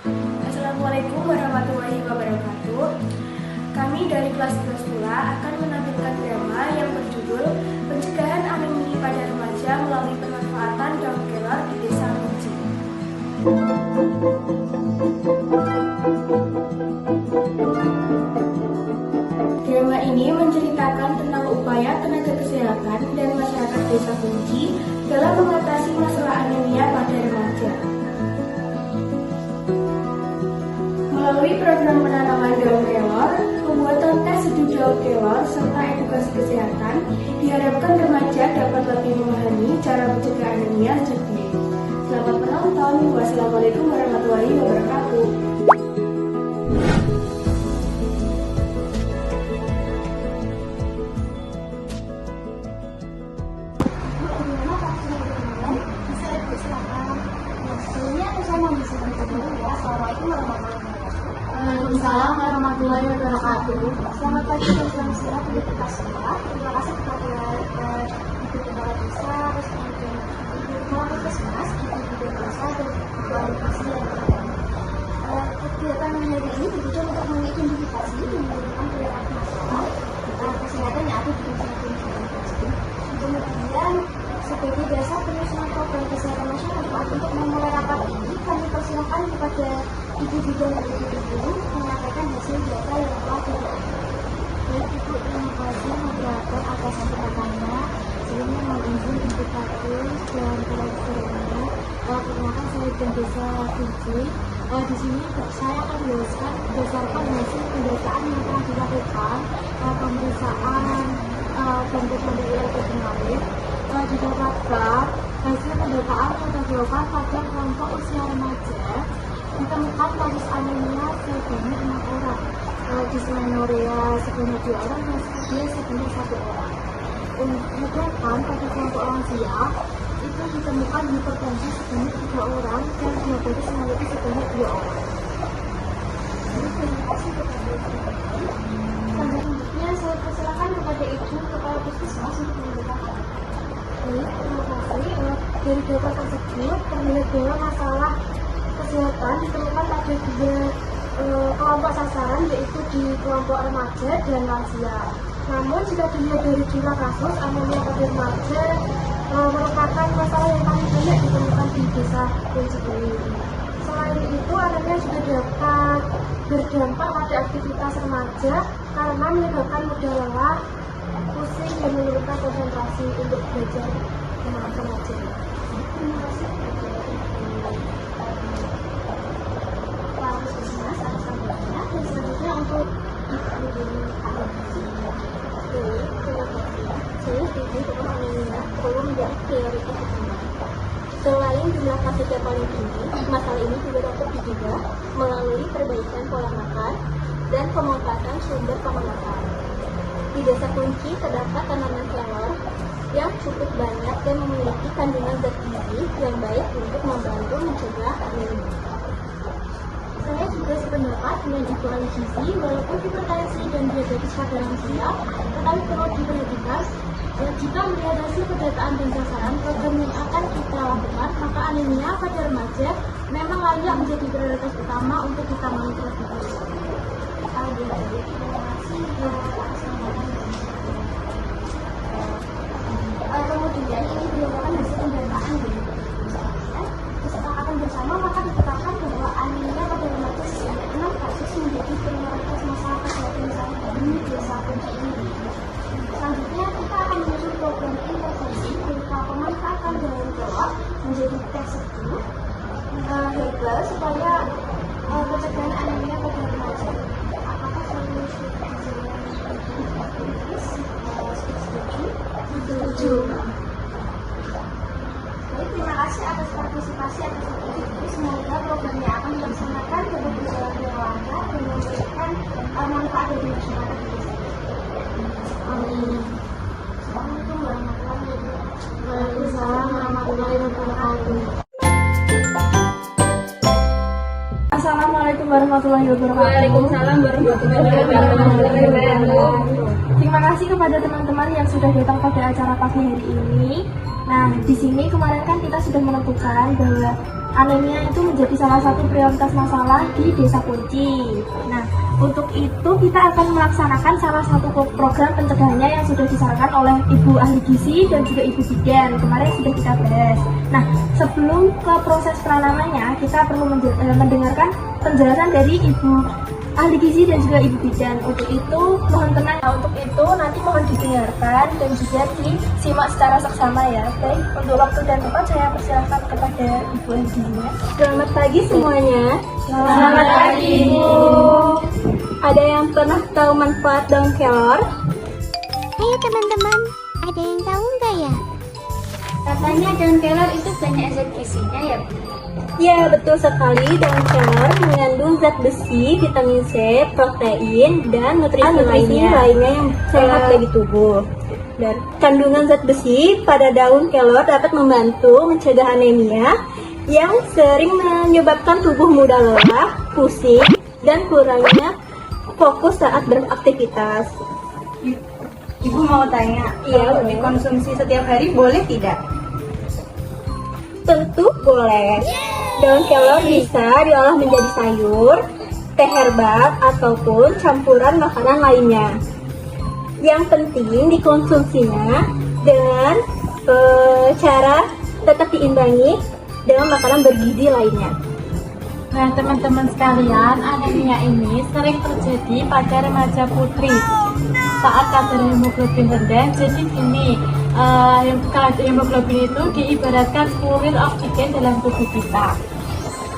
Assalamualaikum warahmatullahi wabarakatuh. Kami dari kelas 12 pula akan menampilkan drama yang berjudul Pencegahan Anemia pada Remaja melalui Pemanfaatan Daun Kelor di Desa Munci. Drama ini menceritakan tentang upaya tenaga kesehatan dan masyarakat Desa Munci dalam mengatasi masalah anemia pada remaja. Melalui program penanaman daun kelor, pembuatan tes seduh daun kelor, serta edukasi kesehatan, diharapkan remaja dapat lebih memahami cara mencegah anemia sejak dini. Selamat menonton. Wassalamualaikum warahmatullahi wabarakatuh. Waalaikumsalam warahmatullahi wabarakatuh. Selamat pagi dan selamat siang untuk kita semua. Terima kasih kepada Ibu Kepala Desa, terus kemudian Ibu Kepala Puskesmas, Ibu Desa, dan Ibu Alokasi yang lain. Kegiatan hari ini bertujuan untuk mengidentifikasi dan menemukan perilaku masalah kesehatan yang ada di desa tersebut. Kemudian sebagai dasar penyusunan program kesehatan masyarakat untuk memulai rapat ini, kami persilakan kepada Ibu Bidang dan Ibu Guru menyampaikan hasil data yang telah diperoleh. Baik Ibu, terima kasih moderator atas kesempatannya. Sebelumnya mohon izin untuk fokus dan pelajarannya. Perkenalkan saya dari Desa Kunci. Di sini saya akan menjelaskan berdasarkan hasil pendataan yang telah dilakukan pemeriksaan bentuk-bentuk ILP kemarin. Didapatkan hasil pendataan yang dilakukan pada kelompok usia remaja ditemukan kasus anemia sebanyak 6 orang, dysmenorrhea sebanyak 2 orang, dan dia sebanyak 1 orang. Sedangkan pada kelompok lansia itu ditemukan hipertensi sebanyak 3 orang dan diabetes mellitus sebanyak 2 orang. Terima kasih kepada Ibu. Selanjutnya saya persilakan kepada Ibu Kepala Puskesmas untuk memberitakan. Baik, terima kasih. Dari data tersebut terlihat bahwa masalah kesehatan ditemukan pada 2 kelompok sasaran, yaitu di kelompok remaja dan lansia. Namun jika dilihat dari jumlah kasus anemia pada remaja merupakan masalah yang paling banyak ditemukan di Desa Kunci ini. Selain itu, anemia juga dapat berdampak pada aktivitas remaja karena menyebabkan mudah lelah, pusing, dan menurunkan konsentrasi untuk belajar remaja. Terima kasih. Dan selanjutnya untuk perlu menjadi prioritas utama. Selain jumlah kasus yang paling tinggi, masalah ini juga dapat dijaga melalui perbaikan pola makan dan pemanfaatan sumber pemanasan. Di Desa Kunci terdapat tanaman kelor yang cukup banyak dan memiliki kandungan zat gizi yang baik untuk membantu mencegah anemia. Saya juga sependapat dengan Ibu Alokasi, walaupun hipertensi dan diabetes pada lansia, tetapi perlu diperhatikan jika melihat hasil pendataan dan sasaran program yang akan kita lakukan, maka anemia pada remaja memang layak menjadi prioritas utama untuk ditangani terlebih dahulu. Terima kasih atas sambutan. Kemudian ini merupakan hasil pendataan dari kesepakatan bersama, maka ditetapkan bahwa anemia pada remaja sebanyak 6 kasus menjadi prioritas masalah kesehatan sehari-hari di Desa Kunci ini. Selanjutnya kita akan menyusun program intervensi berupa pemanfaatan daun kelor menjadi tes seduh herbal supaya pencegahan anemia pada remaja. Apakah solusi setuju? Baik, terima kasih atas partisipasi atas waktu ini. Semoga programnya akan dilaksanakan dapat berjalan dengan lancar dan memberikan manfaat bagi masyarakat di desa. Amin. Assalamualaikum warahmatullahi wabarakatuh. Waalaikumsalam warahmatullahi wabarakatuh. Assalamualaikum warahmatullahi wabarakatuh. Waalaikumsalam warahmatullahi wabarakatuh. Terima kasih kepada teman-teman yang sudah datang pada acara pagi hari ini. Nah, di sini kemarin kan kita sudah menentukan bahwa anemia itu menjadi salah satu prioritas masalah di Desa Kunci. Nah, untuk itu kita akan melaksanakan salah satu program pencegahannya yang sudah disarankan oleh Ibu Ahli Gizi dan juga Ibu Bidan. Kemarin sudah kita bahas. Nah, sebelum ke proses penanamannya, kita perlu mendengarkan penjelasan dari Ibu Ahli Gizi dan juga Ibu Bidan. Untuk itu mohon tenang. Nah, untuk itu nanti mohon didengarkan dan juga disimak secara seksama ya. Baik, untuk waktu dan tempat saya persilakan kepada Ibu Ahli Gizinya. Selamat pagi semuanya. Selamat pagi, Ibu. Ada yang pernah tahu manfaat daun kelor? Ayo teman-teman, ada yang tahu nggak ya? Katanya daun kelor itu banyak zat gizinya ya, Bu? Ya, betul sekali. Daun kelor mengandung zat besi, vitamin C, protein, dan nutrisi lainnya yang sehat bagi tubuh. Dan kandungan zat besi pada daun kelor dapat membantu mencegah anemia yang sering menyebabkan tubuh mudah lelah, pusing, dan kurangnya fokus saat beraktivitas. Ibu mau tanya, kalau dikonsumsi setiap hari boleh tidak? Tentu boleh. Daun kelor bisa diolah menjadi sayur, teh herbal, ataupun campuran makanan lainnya. Yang penting dikonsumsinya dengan cara tetap diimbangi dengan makanan bergizi lainnya. Nah, teman-teman sekalian, anemia ini sering terjadi pada remaja putri saat kadar hemoglobin rendah. Jadi gini, kadar hemoglobin itu diibaratkan kurir oksigen dalam tubuh kita.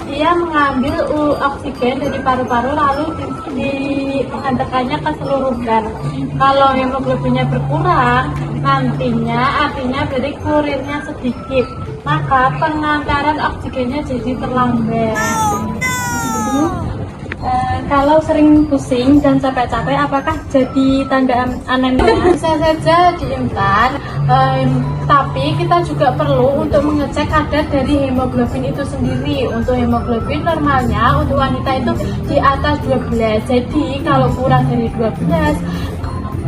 Dia mengambil oksigen dari paru-paru lalu dihantarkannya ke seluruh darah. Kalau hemoglobinnya berkurang, nantinya artinya berarti kurirnya sedikit, maka pengantaran oksigennya jadi terlambat. Kalau sering pusing dan capek-capek, apakah jadi tanda anemia? Bisa saja diingat, tapi kita juga perlu untuk mengecek kadar dari hemoglobin itu sendiri. Untuk hemoglobin normalnya untuk wanita itu di atas 12. Jadi kalau kurang dari 12,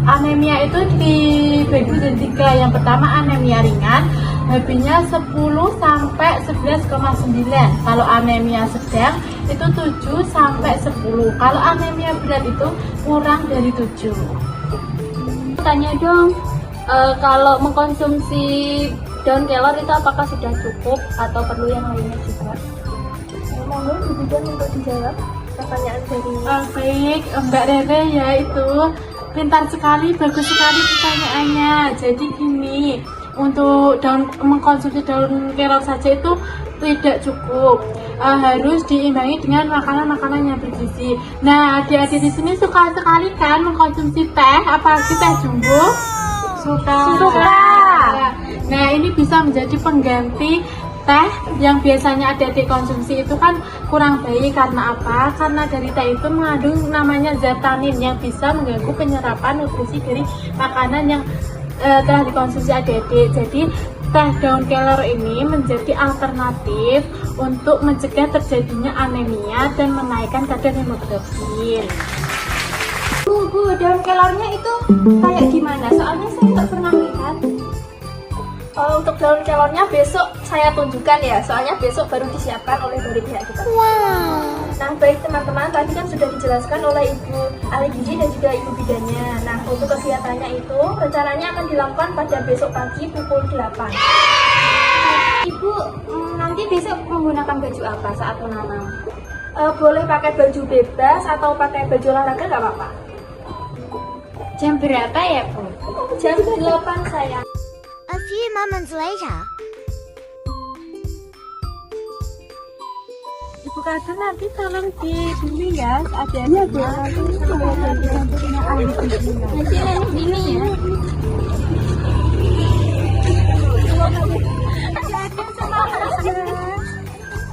anemia itu dibagi jadi 3. Yang pertama anemia ringan, HB-nya 10 sampai 11,9. Kalau anemia sedang itu 7 sampai 10. Kalau anemia berat itu kurang dari 7. Tanya dong, kalau mengkonsumsi daun kelor itu apakah sudah cukup atau perlu yang lainnya juga? Mohon diberikan untuk dijawab pertanyaan dari Baik, Mbak Rere ya, itu pintar sekali, bagus sekali pertanyaannya. Jadi gini, untuk mengkonsumsi daun kelor saja itu tidak cukup, harus diimbangi dengan makanan-makanan yang bergizi. Nah, adik-adik di sini suka sekali kan mengkonsumsi teh, apalagi teh jumbo? Suka. Nah, ini bisa menjadi pengganti teh yang biasanya adik-adik konsumsi itu kan kurang baik. Karena apa? Karena dari teh itu mengandung namanya zat tanin yang bisa mengganggu penyerapan nutrisi dari makanan yang telah dikonsumsi adik-adik. Jadi teh daun kelor ini menjadi alternatif untuk mencegah terjadinya anemia dan menaikkan kadar hemoglobin. Bu, daun kelornya itu kayak gimana? Soalnya saya nggak pernah lihat. Untuk daun kelornya besok saya tunjukkan ya, soalnya besok baru disiapkan oleh dari pihak kita. Nah, baik teman-teman, tadi kan sudah dijelaskan oleh Ibu Ahli Gizi dan juga Ibu Bidannya. Nah, untuk kegiatannya itu rencananya akan dilakukan pada besok pagi pukul 8. Ibu, nanti besok menggunakan baju apa saat menanam? Boleh pakai baju bebas atau pakai baju olahraga nggak apa-apa. Jam berapa ya, Bu? Jam 8 sayang. A few moments later. Ibu Kader nanti tolong di sini ya, adik-adik ya. Nanti ini ya.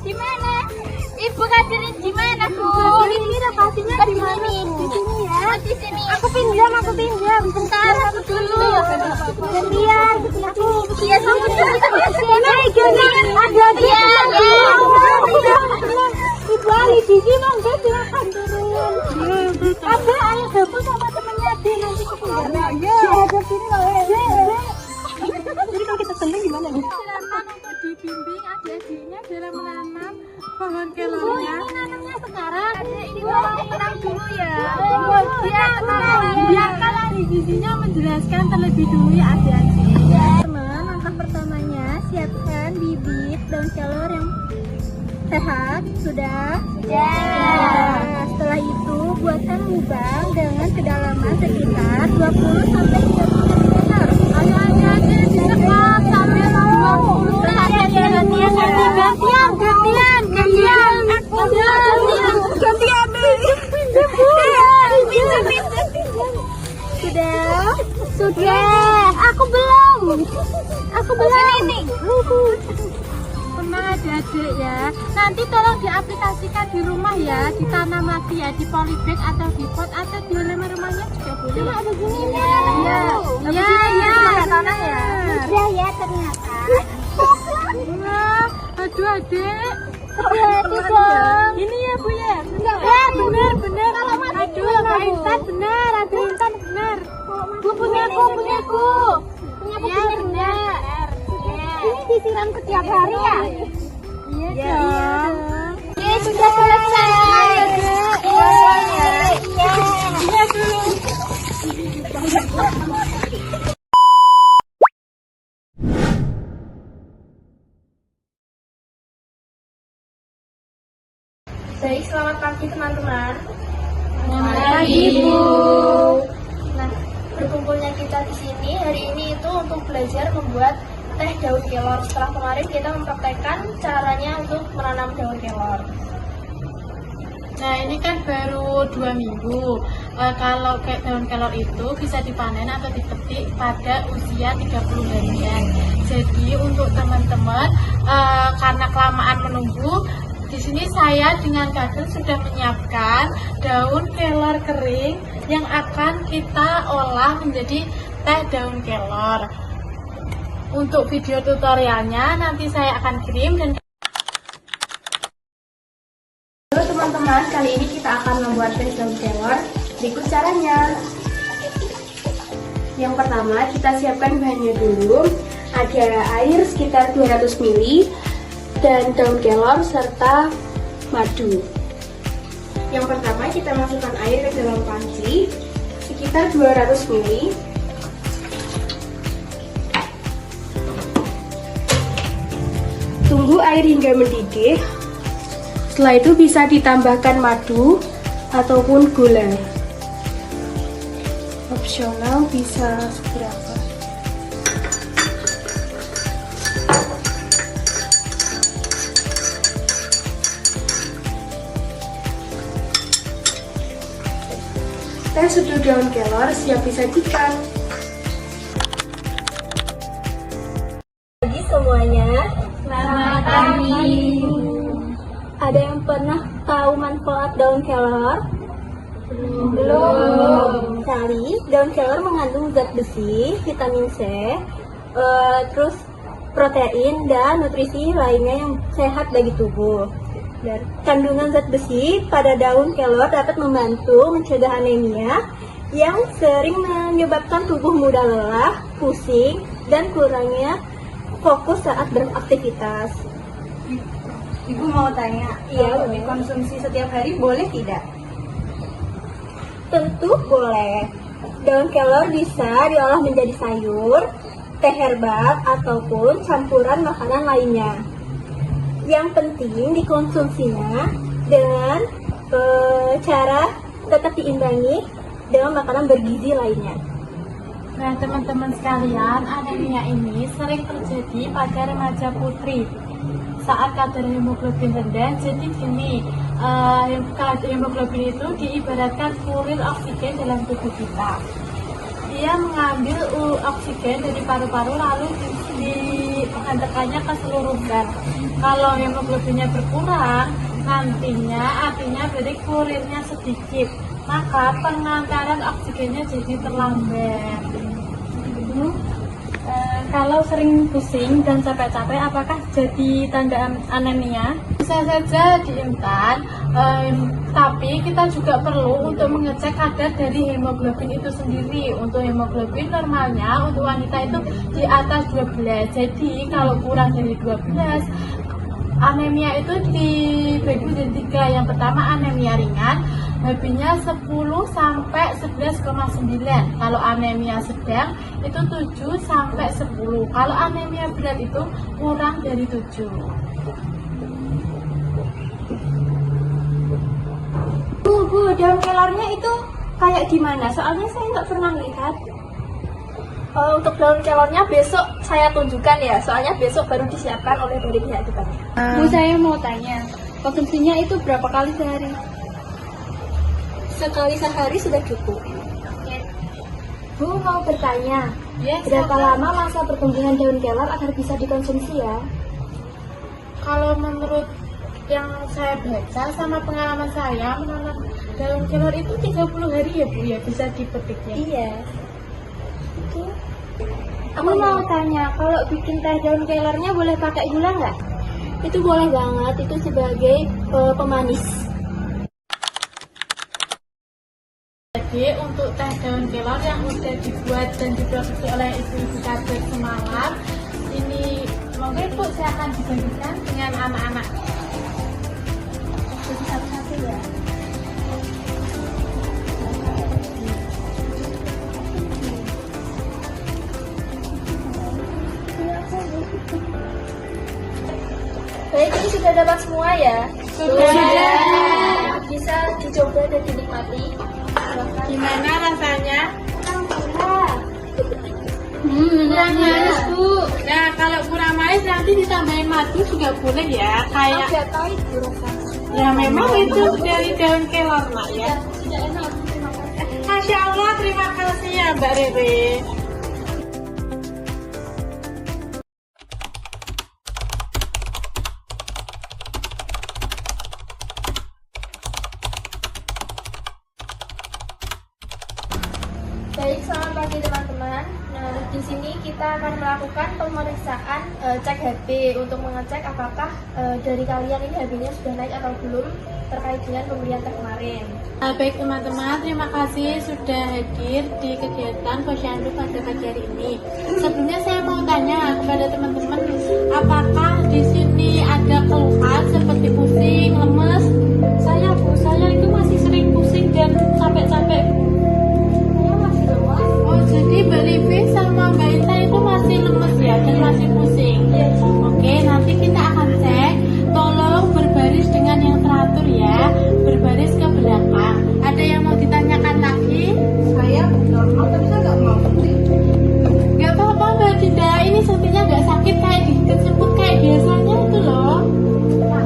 Gimana? Ibu Kadir gimana, Bu? Ini lokasinya di mana? Di sini ya. Di sini. Aku pinjam. Bentar, aku dulu. Gantian. Aku iya sama sini. Ada dia. Ibu Ali di sini monggo silakan turun. Ada ayah gabung sama temennya Ade nanti ketinggalan. Ya, ada sini loh. Jadi kalau kita seneng gimana nih? Silakan untuk dibimbing adik-adiknya dalam menanam pohon kelornya. Ini nanamnya sekarang. Ini mau menanam dulu ya. Biarkan ahli gizinya menjelaskan terlebih dulu ya adik-adik. Teman, langkah pertamanya siapkan bibit daun kelor yang sehat. Sudah? Ya. Nah, setelah itu buatkan lubang dengan kedalaman sekitar 20 sampai 30 cm. Ayo adik-adik disekap sampai 20 Sudah? Sudah. Aku belum. Ini. Tenang adik-adik ya. Nanti tolong diaplikasikan di rumah ya, ditanam lagi ya di polybag atau di pot atau di halaman rumahnya juga boleh. Cuma ada gini. Ya. Tanah ya. Sudah ya ternyata. Wah, aduh adik. Hati-hati dong. Ini ya Bu ya. Benar. Aduh, Kak Intan benar, Aduh Intan benar. Bu punyaku. Ya benar. Ini disiram setiap hari ya? Iya dong. Oke, sudah selesai. Iya dulu. Baik, selamat pagi teman-teman. Selamat pagi, Bu. Nah, berkumpulnya kita di sini hari ini itu untuk belajar membuat teh daun kelor. Setelah kemarin kita mempraktekkan caranya untuk menanam daun kelor. Nah ini kan baru 2 minggu. Kalau daun kelor itu bisa dipanen atau dipetik pada usia 30 harian. Jadi untuk teman-teman karena kelamaan menunggu, di sini saya dengan Kak Gel sudah menyiapkan daun kelor kering yang akan kita olah menjadi teh daun kelor. Untuk video tutorialnya nanti saya akan kirim dan Halo teman-teman, kali ini kita akan membuat teh daun kelor. Berikut caranya. Yang pertama, kita siapkan bahannya dulu. Ada air sekitar 200 ml dan daun kelor serta madu. Yang pertama, kita masukkan air ke dalam panci sekitar 200 ml. Tunggu air hingga mendidih. Setelah itu bisa ditambahkan madu ataupun gula. Opsional bisa seberapa. Teh seduh daun kelor siap disajikan. Pagi semuanya. selamat pagi. Ada yang pernah tahu manfaat daun kelor? Belum. Sekali, daun kelor mengandung zat besi, vitamin C, terus protein dan nutrisi lainnya yang sehat bagi tubuh. Dan kandungan zat besi pada daun kelor dapat membantu mencegah anemia yang sering menyebabkan tubuh mudah lelah, pusing, dan kurangnya fokus saat beraktivitas. Ibu mau tanya, Iya, kalau boleh. dikonsumsi setiap hari boleh tidak? Tentu boleh. Daun kelor bisa diolah menjadi sayur, teh herbal, ataupun campuran makanan lainnya. Yang penting dikonsumsinya dengan cara tetap diimbangi dengan makanan bergizi lainnya. Nah teman-teman sekalian, anemia ini sering terjadi pada remaja putri saat kadar hemoglobin rendah. Jadi gini, kadar hemoglobin itu diibaratkan kurir oksigen dalam tubuh kita. Dia mengambil oksigen dari paru-paru lalu dihantarkannya ke seluruh zat. Kalau hemoglobinnya berkurang, nantinya artinya berarti kurirnya sedikit, maka pengantaran oksigennya jadi terlambat. Kalau sering pusing dan capek-capek, apakah jadi tanda anemia? Bisa saja diintan, tapi kita juga perlu untuk mengecek kadar dari hemoglobin itu sendiri. Untuk hemoglobin normalnya untuk wanita itu di atas 12. Jadi kalau kurang dari 12, Anemia itu dibagi menjadi 3. Yang pertama anemia ringan, HB-nya 10 sampai 11,9. Kalau anemia sedang itu 7 sampai 10. Kalau anemia berat itu kurang dari 7. Bu, daun kelornya itu kayak gimana? Soalnya saya nggak pernah lihat. Untuk daun kelornya besok saya tunjukkan ya, soalnya besok baru disiapkan oleh dari pihak depannya. Bu, saya mau tanya, konsumsinya itu berapa kali sehari? Sekali sehari sudah cukup. Bu, mau bertanya, Ya, berapa silakan. lama masa pertumbuhan daun kelor agar bisa dikonsumsi ya? Kalau menurut yang saya baca sama pengalaman saya menanam daun kelor itu 30 hari ya Bu ya bisa dipetik ya. Iya. Aku mau tanya, kalau bikin teh daun kelornya boleh pakai gula nggak? Itu boleh banget, itu sebagai pemanis. Jadi untuk teh daun kelor yang udah dibuat dan diproduksi oleh ibu-ibu kader Semarang ini semoga Ibu saya akan dibagikan dengan anak-anak. Jadi satu-satu ya. Baik, ini sudah dapat semua ya? Sudah. Bisa dicoba dan dinikmati. Gimana rasanya? Kurang manis, Bu. Nah kalau kurang manis nanti ditambahin madu juga boleh ya kayak Tidak pahit, Bu, rasanya. ya memang itu dari daun kelor nak ya. Sudah enak, Bu, terima kasih. Masya Allah, terima kasih ya Mbak Rere. Baik, selamat pagi teman-teman. Nah, di sini kita akan melakukan pemeriksaan cek HB untuk mengecek apakah dari kalian ini HB-nya sudah naik atau belum terkait dengan pemberian teh kemarin. Baik teman-teman, terima kasih sudah hadir di kegiatan Posyandu pada pagi hari ini. Sebelumnya saya mau tanya kepada teman-teman, apakah di sini ada keluhan seperti pusing, lemes? Saya Bu, saya itu masih sering pusing dan capek-capek. Oh, jadi Mbak Livi sama Mbak Ita itu masih lemes ya dan masih pusing. Oke, nanti kita akan cek. Tolong berbaris dengan yang teratur ya. Berbaris ke belakang. Ada yang mau ditanyakan lagi? Saya normal tapi saya nggak mau. Gak apa-apa Mbak Dinda. Ini suntiknya nggak sakit kayak dijemput kayak biasanya itu loh. Nah,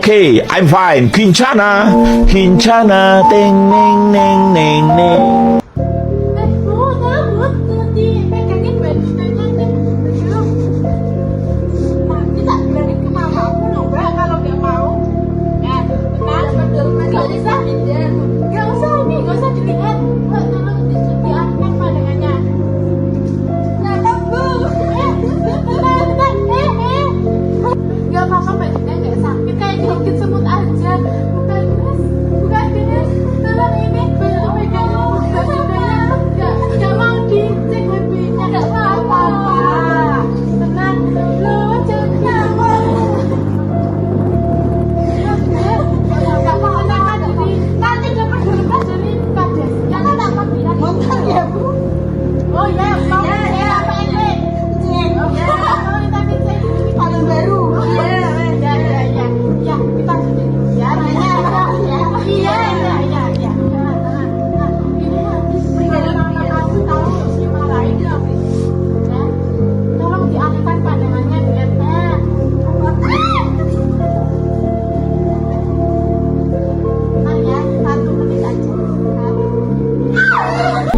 Okay, I'm fine. Kincana, Kincana, ting, ning, ning, ning, ning. Pegangin bajunya nih. Nanti tak bilangin ke mamamu loh, Mbak, kalau nggak mau. Nggak usah ini, nggak usah dilihat. Mbak, tolong diarahkan pandangannya. Nggak apa-apa, bajunya nggak sakit, kayak digigit semut aja. Bukan Dennis, tolong ini pegang bajunya. Nggak mau dicek HP-nya, nggak apa-apa. Tenang, lo jangan nggak mau nanti dapat berkas dari kades. Jangan tak mau bilang. Motor ya, Bu. Oh ya, mau apa ini? Paling baru. Ya, kita sudah ya. Iya. Ini habis kamu tahu si marahin habis. Ya, tolong dialihkan pandangannya biar ya, 1 menit aja.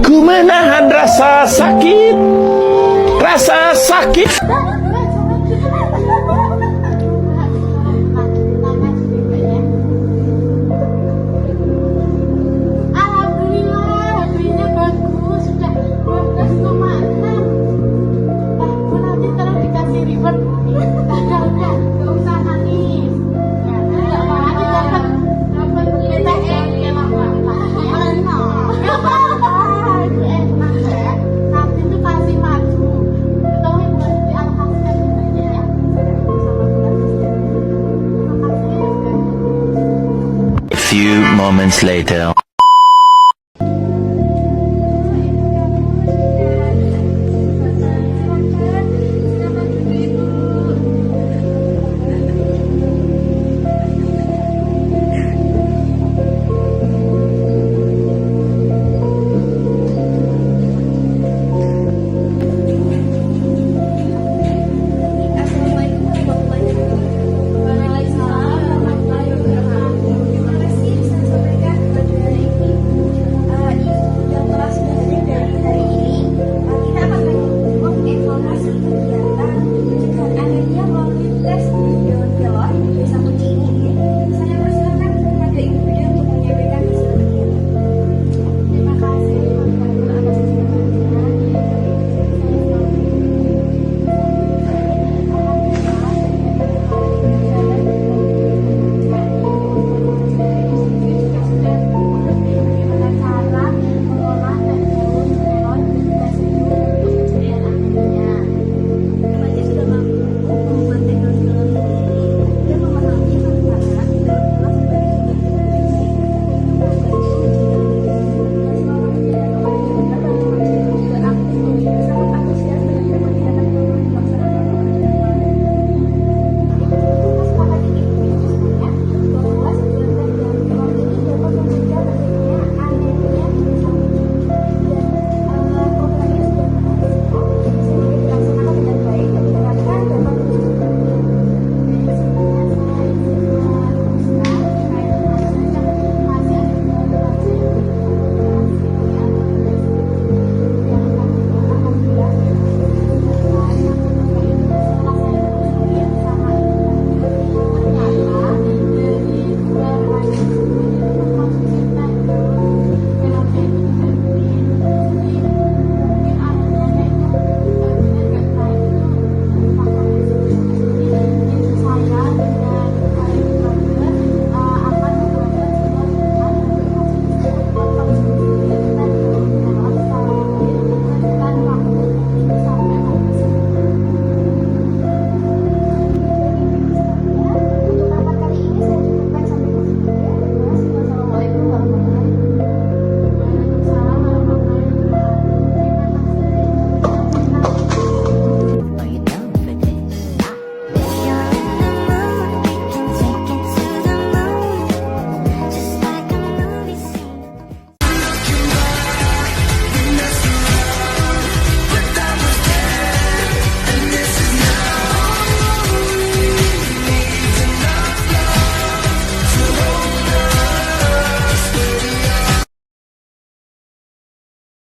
Ku menahan rasa sakit, rasa sakit. Alhamdulillah, HP-nya bagus, sudah 12,6. Bu, nanti tolong dikasih reward. Udah, nggak usah nangis. Nggak apa-apa, dapat BTS ya, Mama. Enak ya. Nanti tuh kasih madu. Tolong buat dialokasikan semuanya ya. A few moments later.